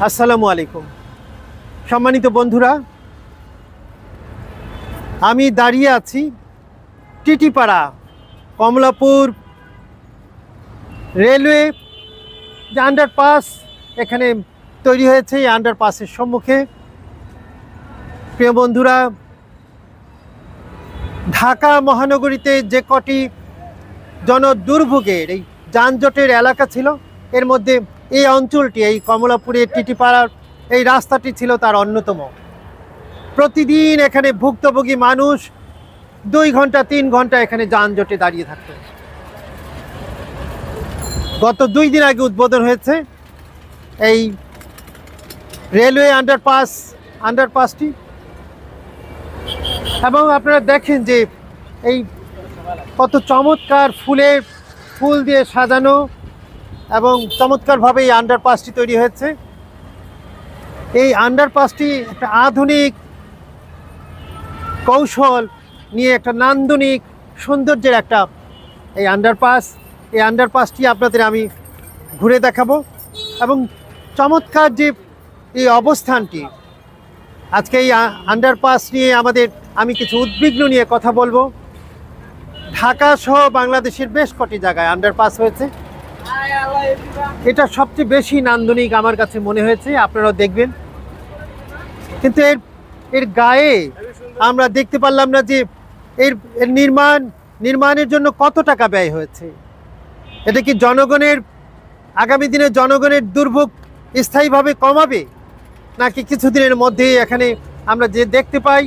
আসসালামু আলাইকুম। সম্মানিত বন্ধুরা, আমি দাঁড়িয়ে আছি টিটিপাড়া কমলাপুর রেলওয়ে যে আন্ডারপাস এখানে তৈরি হয়েছে। এই আন্ডারপাসের সম্মুখে প্রিয় বন্ধুরা, ঢাকা মহানগরীতে যে কটি জনদুর্ভোগের এই যানজটের এলাকা ছিল, এর মধ্যে এই অঞ্চলটি, এই কমলাপুরের টিটিপাড়ার এই রাস্তাটি ছিল তার অন্যতম। প্রতিদিন এখানে ভুক্তভোগী মানুষ 2 ঘন্টা 3 ঘন্টা এখানে যানজটে দাঁড়িয়ে থাকত। গত 2 দিন আগে উদ্বোধন হয়েছে এই রেলওয়ে আন্ডারপাসটি, এবং আপনারা দেখেন যে এই কত চমৎকার ফুল দিয়ে সাজানো এবং চমৎকারভাবে এই আন্ডারপাসটি তৈরি হয়েছে। এই আন্ডারপাসটি একটা আধুনিক কৌশল নিয়ে একটা নান্দনিক সৌন্দর্যের একটা এই আন্ডারপাসটি আপনাদের আমি ঘুরে দেখাবো। এবং চমৎকার যে এই অবস্থানটি, আজকে এই আন্ডারপাস নিয়ে আমি কিছু উদ্বিগ্ন নিয়ে কথা বলবো। ঢাকা সহ বাংলাদেশের বেশ কটি জায়গায় আন্ডারপাস হয়েছে, এটা সবচেয়ে বেশি নান্দনিক আমার কাছে মনে হয়েছে, আপনারাও দেখবেন। কিন্তু এর গায়ে আমরা দেখতে পারলাম না যে এর নির্মাণের জন্য কত টাকা ব্যয় হয়েছে। এটা কি আগামী দিনে জনগণের দুর্ভোগ স্থায়ীভাবে কমাবে, নাকি কিছুদিনের মধ্যেই এখানে আমরা যে দেখতে পাই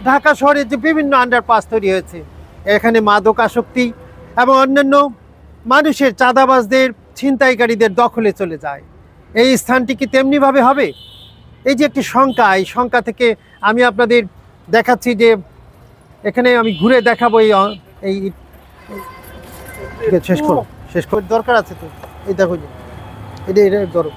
ঢাকা শহরে যে বিভিন্ন আন্ডারপাস তৈরি হয়েছে, এখানে মাদকাসক্তি এবং অন্যান্য মানুষের, চাঁদাবাজদের, ছিনতাইকারীদের দখলে চলে যায়। এই স্থানটি কি তেমনিভাবে হবে? এই যে একটি শঙ্কা, এই শঙ্কা থেকে আমি আপনাদের দেখাচ্ছি যে এখানে আমি ঘুরে দেখাবো। শেষ করে দরকার আছে তো, এই দেখো যে এটা ধরো।